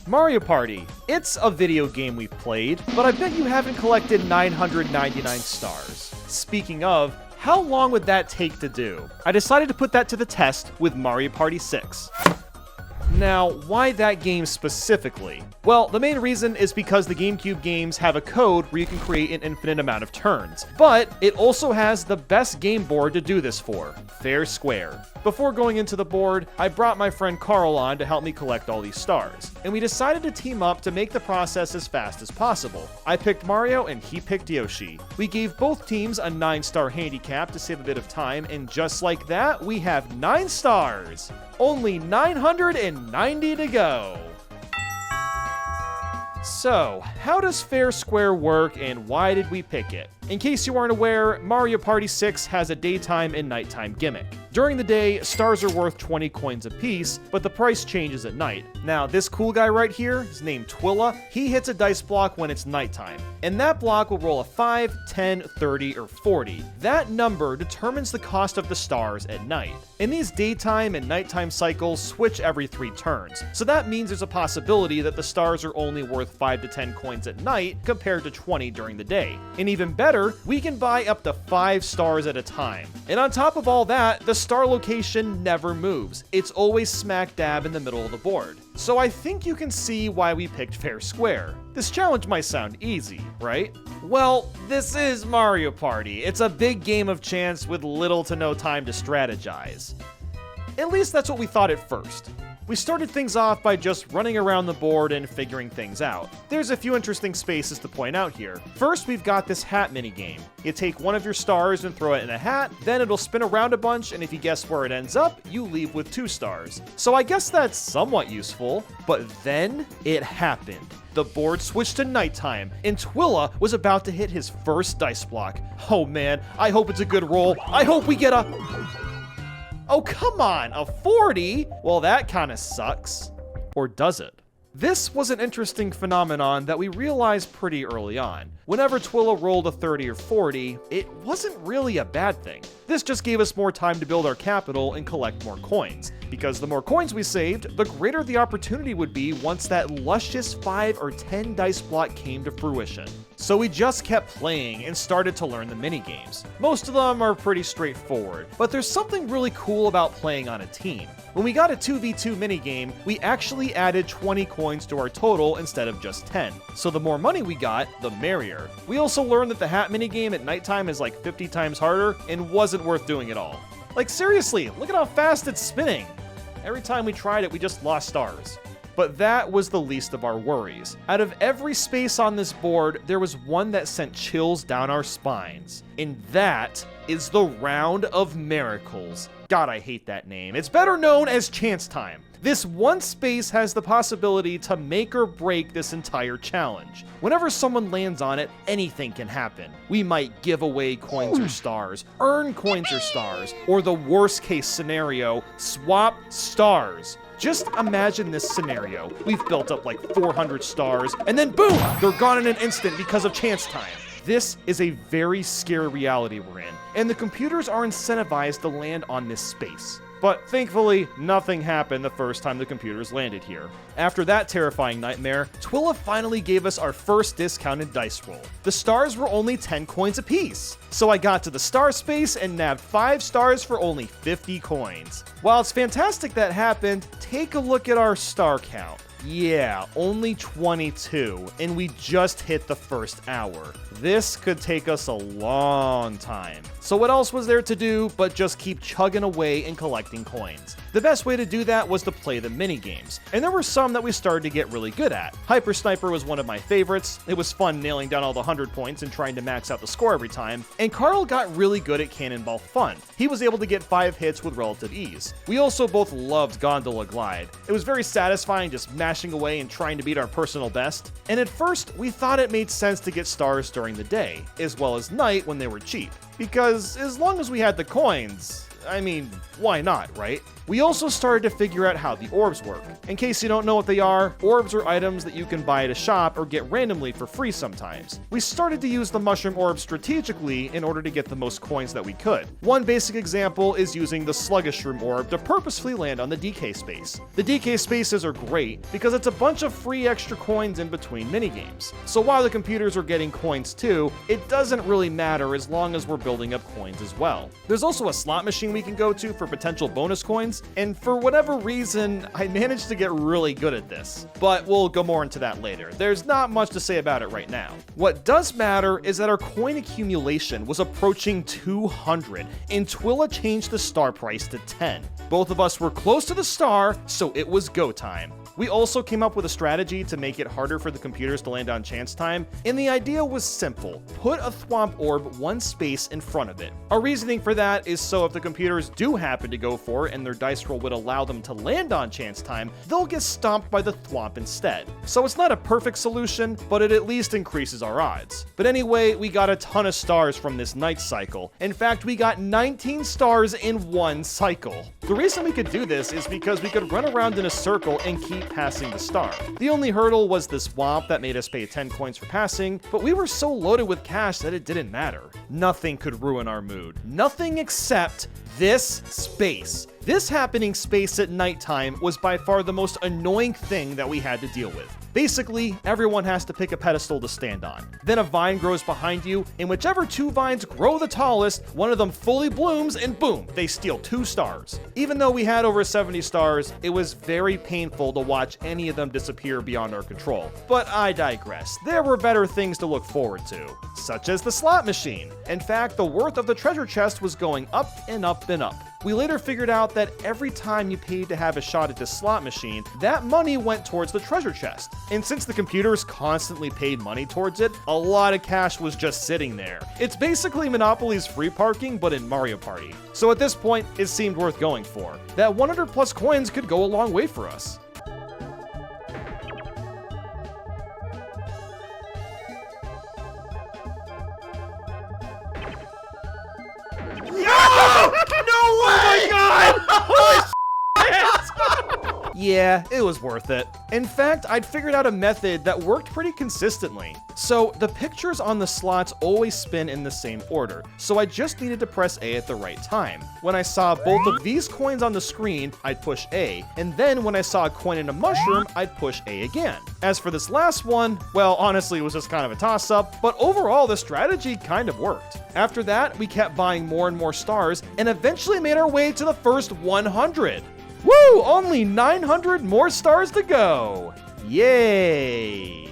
Mario Party. It's a video game we've played, but I bet you haven't collected 999 stars. Speaking of, how long would that take to do? I decided to put that to the test with Mario Party 6. Now, why that game specifically? Well, the main reason is because the GameCube games have a code where you can create an infinite amount of turns, but it also has the best game board to do this for, fair square. Before going into the board, I brought my friend Carl on to help me collect all these stars, and we decided to team up to make the process as fast as possible. I picked Mario and he picked Yoshi. We gave both teams a 9-star handicap to save a bit of time, and just like that, we have 9 stars! Only 990 to go! So, how does fair square work and why did we pick it? In case you aren't aware, Mario Party 6 has a daytime and nighttime gimmick. During the day, stars are worth 20 coins apiece, but the price changes at night. Now, this cool guy right here, his name Twilla, he hits a dice block when it's nighttime, and that block will roll a 5, 10, 30, or 40. That number determines the cost of the stars at night. And these daytime and nighttime cycles switch every 3 turns, so that means there's a possibility that the stars are only worth 5 to 10 coins at night compared to 20 during the day. And even better, we can buy up to 5 stars at a time. And on top of all that, the star location never moves. It's always smack dab in the middle of the board. So I think you can see why we picked fair square. This challenge might sound easy, right? Well, this is Mario Party. It's a big game of chance with little to no time to strategize. At least that's what we thought at first. We started things off by just running around the board and figuring things out. There's a few interesting spaces to point out here. First, we've got this hat minigame. You take one of your stars and throw it in a hat, then it'll spin around a bunch, and if you guess where it ends up, you leave with 2 stars. So I guess that's somewhat useful, but then it happened. The board switched to nighttime, and Twilla was about to hit his first dice block. Oh man, I hope it's a good roll. I hope we get a... Oh, come on, a 40? Well, that kinda sucks. Or does it? This was an interesting phenomenon that we realized pretty early on. Whenever Twilla rolled a 30 or 40, it wasn't really a bad thing. This just gave us more time to build our capital and collect more coins, because the more coins we saved, the greater the opportunity would be once that luscious 5 or 10 dice block came to fruition. So we just kept playing and started to learn the minigames. Most of them are pretty straightforward, but there's something really cool about playing on a team. When we got a 2v2 minigame, we actually added 20 coins to our total instead of just 10. So the more money we got, the merrier. We also learned that the hat minigame at nighttime is like 50 times harder and wasn't worth doing at all. Like seriously, look at how fast it's spinning. Every time we tried it, we just lost stars. But that was the least of our worries. Out of every space on this board, there was one that sent chills down our spines. And that is the Round of Miracles. God, I hate that name. It's better known as Chance Time. This one space has the possibility to make or break this entire challenge. Whenever someone lands on it, anything can happen. We might give away coins or stars, earn coins or stars, or the worst case scenario, swap stars. Just imagine this scenario. We've built up like 400 stars, and then boom, they're gone in an instant because of Chance Time. This is a very scary reality we're in, and the computers are incentivized to land on this space. But thankfully, nothing happened the first time the computers landed here. After that terrifying nightmare, Twilla finally gave us our first discounted dice roll. The stars were only 10 coins apiece. So I got to the star space and nabbed 5 stars for only 50 coins. While it's fantastic that happened, take a look at our star count. Yeah, only 22, and we just hit the first hour. This could take us a long time. So what else was there to do but just keep chugging away and collecting coins? The best way to do that was to play the mini-games, and there were some that we started to get really good at. Hyper Sniper was one of my favorites. It was fun nailing down all the 100 points and trying to max out the score every time, and Carl got really good at Cannonball Fun. He was able to get 5 hits with relative ease. We also both loved Gondola Glide. It was very satisfying just mashing away and trying to beat our personal best, and at first we thought it made sense to get stars during the day, as well as night when they were cheap, because as long as we had the coins, I mean, why not, right? We also started to figure out how the orbs work. In case you don't know what they are, orbs are items that you can buy at a shop or get randomly for free sometimes. We started to use the mushroom orbs strategically in order to get the most coins that we could. One basic example is using the sluggish room orb to purposefully land on the DK space. The DK spaces are great because it's a bunch of free extra coins in between minigames. So while the computers are getting coins too, it doesn't really matter as long as we're building up coins as well. There's also a slot machine we can go to for potential bonus coins, and for whatever reason, I managed to get really good at this. But we'll go more into that later. There's not much to say about it right now. What does matter is that our coin accumulation was approaching 200, and Twilla changed the star price to 10. Both of us were close to the star, so it was go time. We also came up with a strategy to make it harder for the computers to land on chance time, and the idea was simple. Put a thwomp orb one space in front of it. Our reasoning for that is so if the computers do happen to go for it and their dice roll would allow them to land on chance time, they'll get stomped by the thwomp instead. So it's not a perfect solution, but it at least increases our odds. But anyway, we got a ton of stars from this night cycle. In fact, we got 19 stars in one cycle. The reason we could do this is because we could run around in a circle and keep passing the star. The only hurdle was this womp that made us pay 10 coins for passing, but we were so loaded with cash that it didn't matter. Nothing could ruin our mood. Nothing except this space. This happening space at nighttime was by far the most annoying thing that we had to deal with. Basically, everyone has to pick a pedestal to stand on. Then a vine grows behind you, and whichever two vines grow the tallest, one of them fully blooms, and boom, they steal 2 stars. Even though we had over 70 stars, it was very painful to watch any of them disappear beyond our control. But I digress. There were better things to look forward to, such as the slot machine. In fact, the worth of the treasure chest was going up and up and up. We later figured out that every time you paid to have a shot at this slot machine, that money went towards the treasure chest. And since the computers constantly paid money towards it, a lot of cash was just sitting there. It's basically Monopoly's free parking, but in Mario Party. So at this point, it seemed worth going for. That 100 plus coins could go a long way for us. Yeah, it was worth it. In fact, I'd figured out a method that worked pretty consistently. So the pictures on the slots always spin in the same order, so I just needed to press A at the right time. When I saw both of these coins on the screen, I'd push A, and then when I saw a coin in a mushroom, I'd push A again. As for this last one, well, honestly, it was just kind of a toss-up, but overall, the strategy kind of worked. After that, we kept buying more and more stars, and eventually made our way to the first 100. Woo! Only 900 more stars to go! Yay!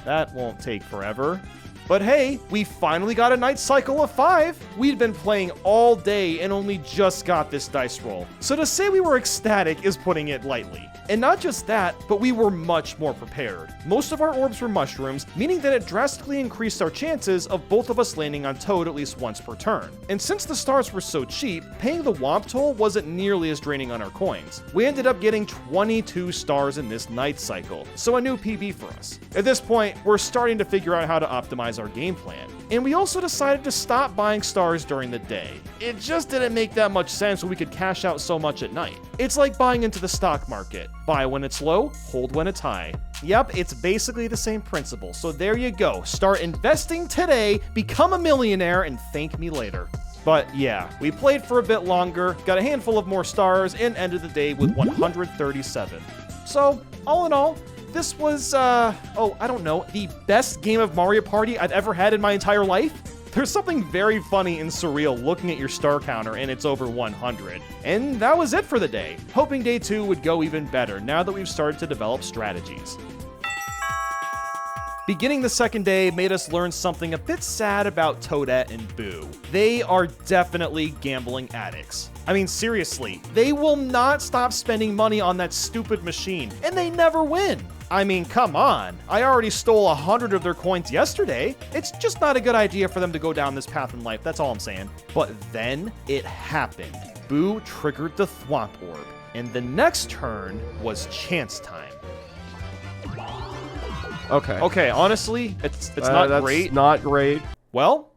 That won't take forever. But hey, we finally got a night cycle of 5. We'd been playing all day and only just got this dice roll. So to say we were ecstatic is putting it lightly. And not just that, but we were much more prepared. Most of our orbs were mushrooms, meaning that it drastically increased our chances of both of us landing on Toad at least once per turn. And since the stars were so cheap, paying the womp toll wasn't nearly as draining on our coins. We ended up getting 22 stars in this night cycle, so a new PB for us. At this point, we're starting to figure out how to optimize our game plan. And we also decided to stop buying stars during the day. It just didn't make that much sense when we could cash out so much at night. It's like buying into the stock market. Buy when it's low, hold when it's high. Yep, it's basically the same principle. So there you go. Start investing today, become a millionaire, and thank me later. But yeah, we played for a bit longer, got a handful of more stars, and ended the day with 137. So, all in all, this was, I don't know, the best game of Mario Party I've ever had in my entire life. There's something very funny and surreal looking at your star counter and it's over 100. And that was it for the day, hoping day 2 would go even better now that we've started to develop strategies. Beginning the second day made us learn something a bit sad about Toadette and Boo. They are definitely gambling addicts. I mean, seriously, they will not stop spending money on that stupid machine, and they never win. I mean, come on. I already stole 100 of their coins yesterday. It's just not a good idea for them to go down this path in life, that's all I'm saying. But then it happened. Boo triggered the Thwomp Orb, and the next turn was chance time. Okay, honestly, it's not great. Not great. Well,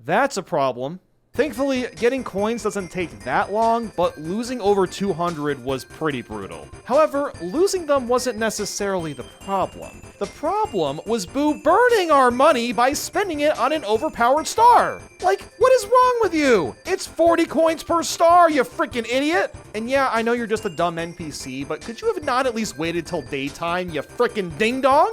that's a problem. Thankfully, getting coins doesn't take that long, but losing over 200 was pretty brutal. However, losing them wasn't necessarily the problem. The problem was Boo burning our money by spending it on an overpowered star. Like, what is wrong with you? It's 40 coins per star, you freaking idiot! And yeah, I know you're just a dumb NPC, but could you have not at least waited till daytime, you freaking ding-dong?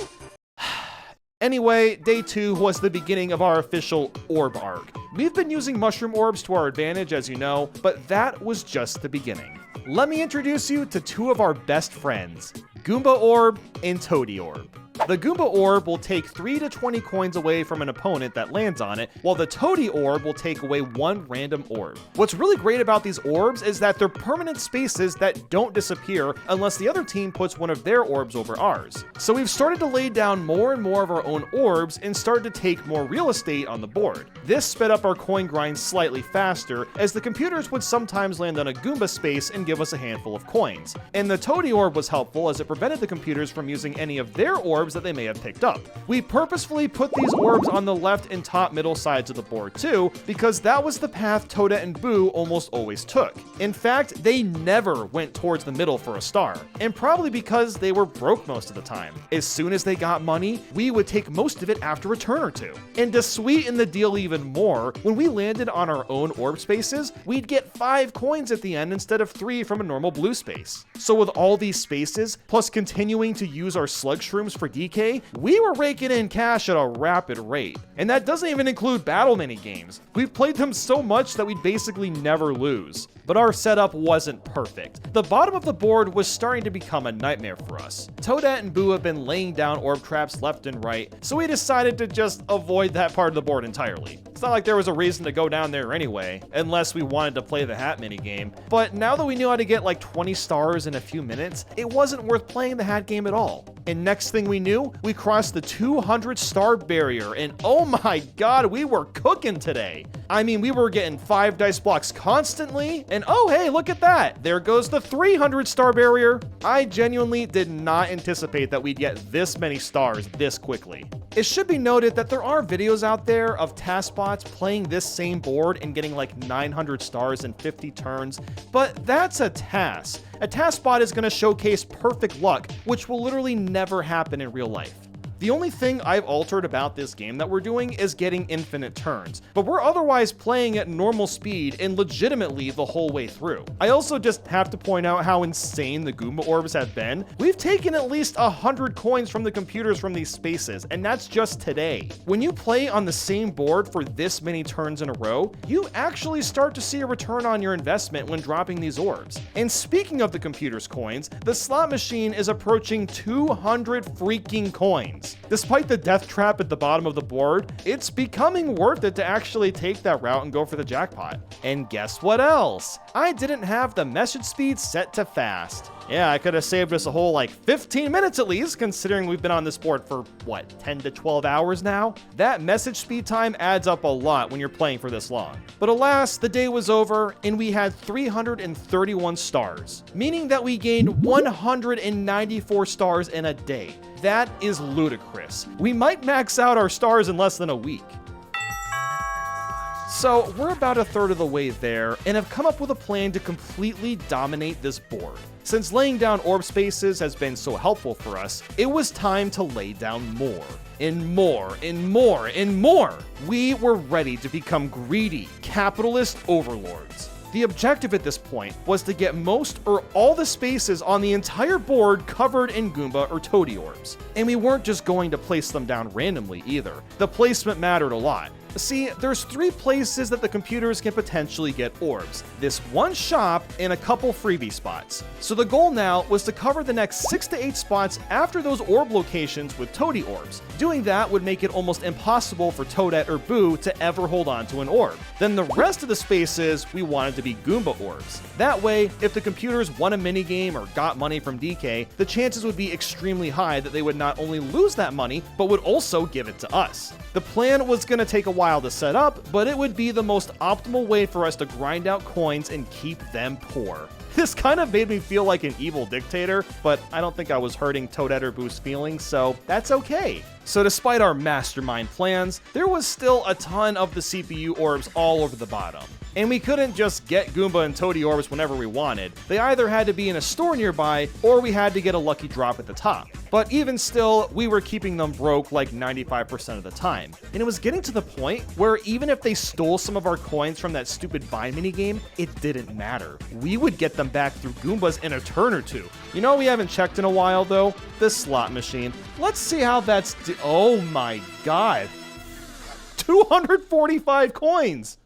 Anyway, day 2 was the beginning of our official orb arc. We've been using mushroom orbs to our advantage, as you know, but that was just the beginning. Let me introduce you to 2 of our best friends, Goomba Orb and Toady Orb. The Goomba Orb will take 3 to 20 coins away from an opponent that lands on it, while the Toady Orb will take away 1 random orb. What's really great about these orbs is that they're permanent spaces that don't disappear unless the other team puts one of their orbs over ours. So we've started to lay down more and more of our own orbs and started to take more real estate on the board. This sped up our coin grind slightly faster, as the computers would sometimes land on a Goomba space and give us a handful of coins. And the Toady Orb was helpful as it prevented the computers from using any of their orbs that they may have picked up. We purposefully put these orbs on the left and top middle sides of the board too, because that was the path Toadette and Boo almost always took. In fact, they never went towards the middle for a star, and probably because they were broke most of the time. As soon as they got money, we would take most of it after a turn or two. And to sweeten the deal even more, when we landed on our own orb spaces, we'd get 5 coins at the end instead of 3 from a normal blue space. So with all these spaces, plus continuing to use our slug shrooms for DK, we were raking in cash at a rapid rate. And that doesn't even include battle minigames. We've played them so much that we'd basically never lose. But our setup wasn't perfect. The bottom of the board was starting to become a nightmare for us. Toadette and Boo have been laying down orb traps left and right, so we decided to just avoid that part of the board entirely. It's not like there was a reason to go down there anyway, unless we wanted to play the hat minigame. But now that we knew how to get like 20 stars in a few minutes, it wasn't worth playing the hat game at all. And next thing we knew, we crossed the 200 star barrier, and oh my god, we were cooking today. I mean, we were getting 5 dice blocks constantly, and oh hey, look at that, there goes the 300 star barrier. I genuinely did not anticipate that we'd get this many stars this quickly. It should be noted that there are videos out there of taskbots playing this same board and getting like 900 stars in 50 turns, but that's a task. A taskbot is going to showcase perfect luck, which will literally never happen in real life. The only thing I've altered about this game that we're doing is getting infinite turns, but we're otherwise playing at normal speed and legitimately the whole way through. I also just have to point out how insane the Goomba orbs have been. We've taken at least 100 coins from the computers from these spaces, and that's just today. When you play on the same board for this many turns in a row, you actually start to see a return on your investment when dropping these orbs. And speaking of the computer's coins, the slot machine is approaching 200 freaking coins. Despite the death trap at the bottom of the board, it's becoming worth it to actually take that route and go for the jackpot. And guess what else? I didn't have the message speed set to fast. Yeah, I could have saved us a whole like 15 minutes at least, considering we've been on this board for, what, 10 to 12 hours now? That message speed time adds up a lot when you're playing for this long. But alas, the day was over, and we had 331 stars, meaning that we gained 194 stars in a day. That is ludicrous. We might max out our stars in less than a week. So we're about a third of the way there and have come up with a plan to completely dominate this board. Since laying down orb spaces has been so helpful for us, it was time to lay down more. And more, and more, and more. We were ready to become greedy, capitalist overlords. The objective at this point was to get most or all the spaces on the entire board covered in Goomba or Toady orbs. And we weren't just going to place them down randomly either. The placement mattered a lot. See, there's 3 places that the computers can potentially get orbs. This one shop and a couple freebie spots. So the goal now was to cover the next 6 to 8 spots after those orb locations with Toady orbs. Doing that would make it almost impossible for Toadette or Boo to ever hold on to an orb. Then the rest of the spaces we wanted to be Goomba orbs. That way, if the computers won a minigame or got money from DK, the chances would be extremely high that they would not only lose that money, but would also give it to us. The plan was going to take a while to set up, but it would be the most optimal way for us to grind out coins and keep them poor. This kind of made me feel like an evil dictator, but I don't think I was hurting Toadette or Boo's feelings, so that's okay. So despite our mastermind plans, there was still a ton of the CPU orbs all over the bottom. And we couldn't just get Goomba and Toadie orbs whenever we wanted. They either had to be in a store nearby, or we had to get a lucky drop at the top. But even still, we were keeping them broke like 95% of the time. And it was getting to the point where even if they stole some of our coins from that stupid Vine minigame, it didn't matter. We would get them back through Goombas in a turn or two. You know we haven't checked in a while though? This slot machine. Let's see how that's oh my god. 245 coins!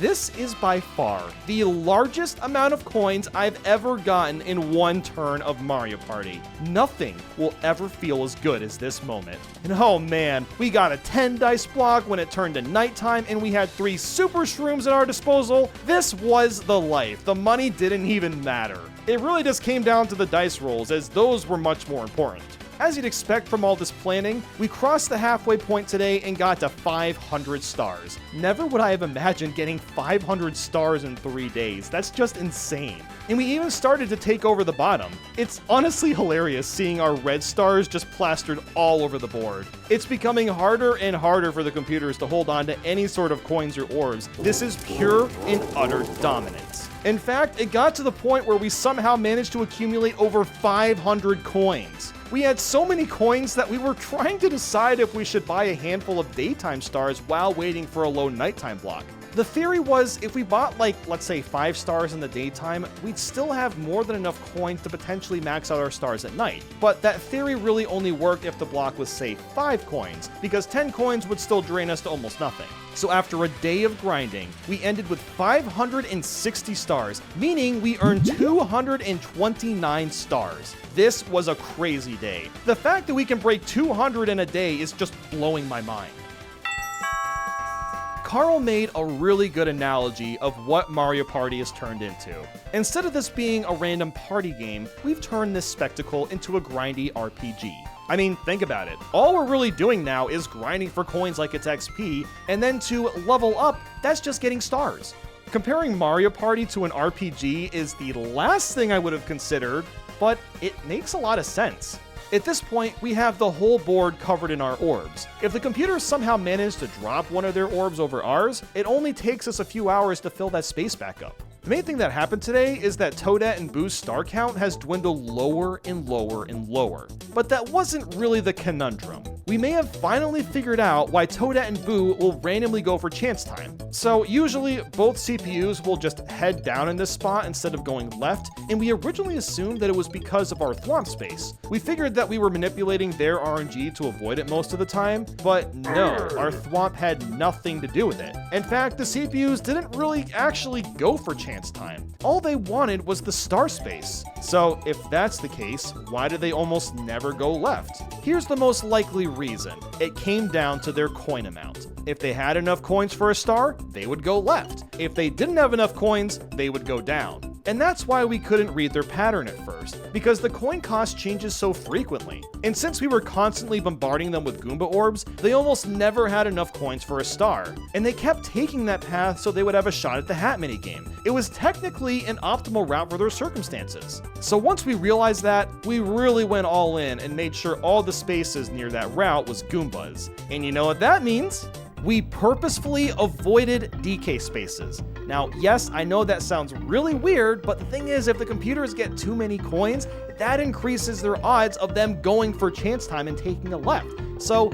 This is by far the largest amount of coins I've ever gotten in one turn of Mario Party. Nothing will ever feel as good as this moment. And oh man, we got a 10 dice block when it turned to nighttime and we had 3 super shrooms at our disposal. This was the life. The money didn't even matter. It really just came down to the dice rolls, as those were much more important. As you'd expect from all this planning, we crossed the halfway point today and got to 500 stars. Never would I have imagined getting 500 stars in 3 days. That's just insane. And we even started to take over the bottom. It's honestly hilarious seeing our red stars just plastered all over the board. It's becoming harder and harder for the computers to hold on to any sort of coins or orbs. This is pure and utter dominance. In fact, it got to the point where we somehow managed to accumulate over 500 coins. We had so many coins that we were trying to decide if we should buy a handful of daytime stars while waiting for a low nighttime block. The theory was if we bought like, let's say 5 stars in the daytime, we'd still have more than enough coins to potentially max out our stars at night. But that theory really only worked if the block was say 5 coins, because 10 coins would still drain us to almost nothing. So after a day of grinding, we ended with 560 stars, meaning we earned 229 stars. This was a crazy day. The fact that we can break 200 in a day is just blowing my mind. Carl made a really good analogy of what Mario Party has turned into. Instead of this being a random party game, we've turned this spectacle into a grindy RPG. I mean, think about it. All we're really doing now is grinding for coins like it's XP, and then to level up, that's just getting stars. Comparing Mario Party to an RPG is the last thing I would have considered, but it makes a lot of sense. At this point, we have the whole board covered in our orbs. If the computers somehow manage to drop one of their orbs over ours, it only takes us a few hours to fill that space back up. The main thing that happened today is that Toadette and Boo's star count has dwindled lower and lower and lower. But that wasn't really the conundrum. We may have finally figured out why Toadette and Boo will randomly go for chance time. So usually both CPUs will just head down in this spot instead of going left, and we originally assumed that it was because of our thwomp space. We figured that we were manipulating their RNG to avoid it most of the time, but no, our thwomp had nothing to do with it. In fact, the CPUs didn't really actually go for chance time. All they wanted was the star space. So if that's the case, why did they almost never go left? Here's the most likely reason. It came down to their coin amount. If they had enough coins for a star, they would go left. If they didn't have enough coins, they would go down. And that's why we couldn't read their pattern at first, because the coin cost changes so frequently. And since we were constantly bombarding them with Goomba orbs, they almost never had enough coins for a star. And they kept taking that path so they would have a shot at the hat minigame. It was technically an optimal route for their circumstances. So once we realized that, we really went all in and made sure all the spaces near that route was Goombas. And you know what that means? We purposefully avoided DK spaces. Now, yes, I know that sounds really weird, but the thing is, if the computers get too many coins, that increases their odds of them going for chance time and taking a left. So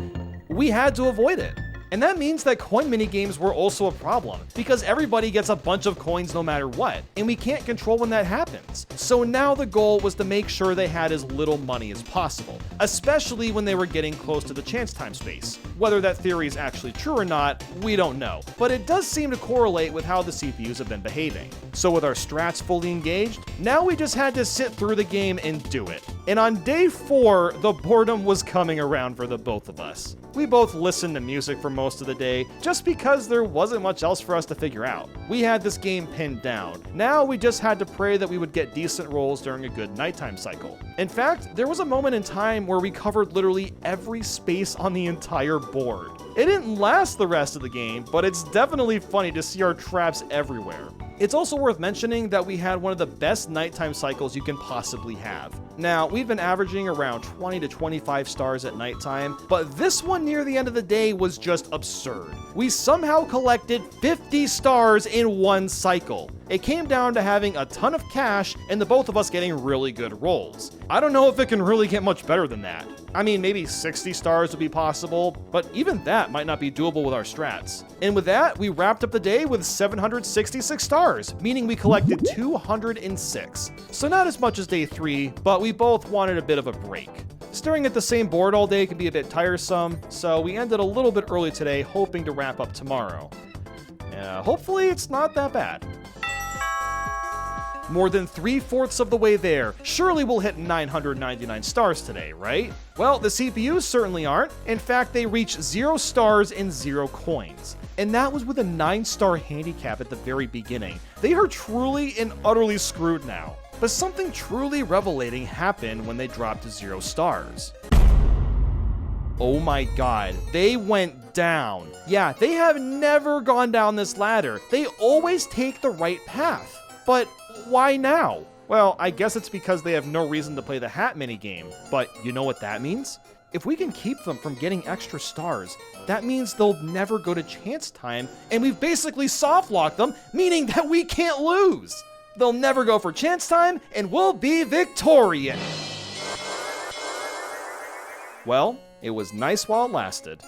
we had to avoid it. And that means that coin minigames were also a problem, because everybody gets a bunch of coins no matter what, and we can't control when that happens. So now the goal was to make sure they had as little money as possible, especially when they were getting close to the chance time space. Whether that theory is actually true or not, we don't know, but it does seem to correlate with how the CPUs have been behaving. So with our strats fully engaged, now we just had to sit through the game and do it. And on day 4, the boredom was coming around for the both of us. We both listened to music for most of the day, just because there wasn't much else for us to figure out. We had this game pinned down. Now we just had to pray that we would get decent rolls during a good nighttime cycle. In fact, there was a moment in time where we covered literally every space on the entire board. It didn't last the rest of the game, but it's definitely funny to see our traps everywhere. It's also worth mentioning that we had one of the best nighttime cycles you can possibly have. Now, we've been averaging around 20 to 25 stars at nighttime, but this one near the end of the day was just absurd. We somehow collected 50 stars in one cycle. It came down to having a ton of cash and the both of us getting really good rolls. I don't know if it can really get much better than that. I mean, maybe 60 stars would be possible, but even that might not be doable with our strats. And with that, we wrapped up the day with 766 stars, meaning we collected 206. So not as much as day 3, but we both wanted a bit of a break. Staring at the same board all day can be a bit tiresome, so we ended a little bit early today, hoping to wrap up tomorrow. Hopefully it's not that bad. More than 3/4 of the way there. Surely we'll hit 999 stars today, right? Well, the CPUs certainly aren't. In fact, they reached 0 stars and 0 coins. And that was with a 9-star handicap at the very beginning. They are truly and utterly screwed now. But something truly revelating happened when they dropped to 0 stars. Oh my god, they went down. Yeah, they have never gone down this ladder. They always take the right path. But why now? Well, I guess it's because they have no reason to play the hat minigame. But you know what that means? If we can keep them from getting extra stars, that means they'll never go to chance time, and we've basically soft-locked them, meaning that we can't lose. They'll never go for chance time, and we'll be victorious. Well, it was nice while it lasted.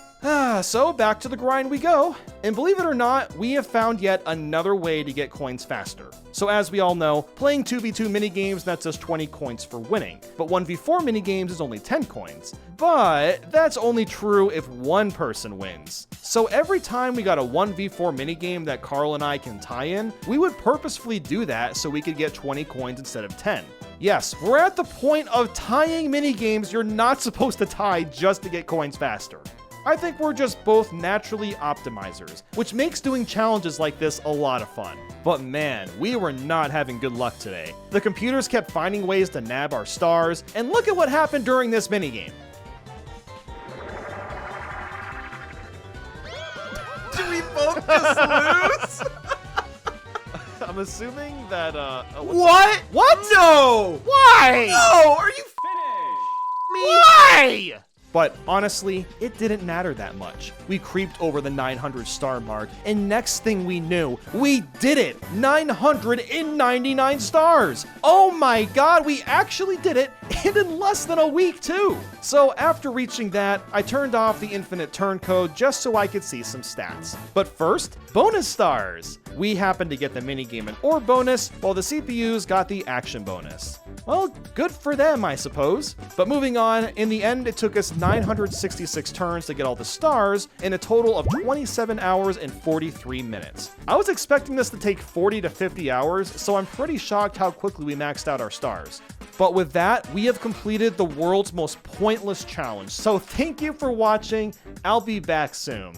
So back to the grind we go. And believe it or not, we have found yet another way to get coins faster. So as we all know, playing 2v2 minigames nets us 20 coins for winning, but 1v4 minigames is only 10 coins. But that's only true if one person wins. So every time we got a 1v4 minigame that Carl and I can tie in, we would purposefully do that so we could get 20 coins instead of 10. Yes, we're at the point of tying minigames you're not supposed to tie just to get coins faster. I think we're just both naturally optimizers, which makes doing challenges like this a lot of fun. But man, we were not having good luck today. The computers kept finding ways to nab our stars, and look at what happened during this minigame. Do we both just lose? I'm assuming that, What? What? No! Why? No! Are you Me? Why? But honestly, it didn't matter that much. We creeped over the 900 star mark, and next thing we knew, we did it! 999 stars! Oh my god, we actually did it, and in less than a week too! So after reaching that, I turned off the infinite turn code just so I could see some stats. But first, bonus stars! We happened to get the minigame and orb bonus, while the CPUs got the action bonus. Well, good for them, I suppose. But moving on, in the end, it took us 966 turns to get all the stars, in a total of 27 hours and 43 minutes. I was expecting this to take 40 to 50 hours, so I'm pretty shocked how quickly we maxed out our stars. But with that, we have completed the world's most pointless challenge. So thank you for watching. I'll be back soon.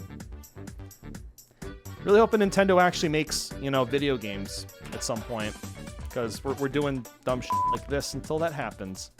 Really hoping Nintendo actually makes, video games at some point, because we're doing dumb shit like this until that happens.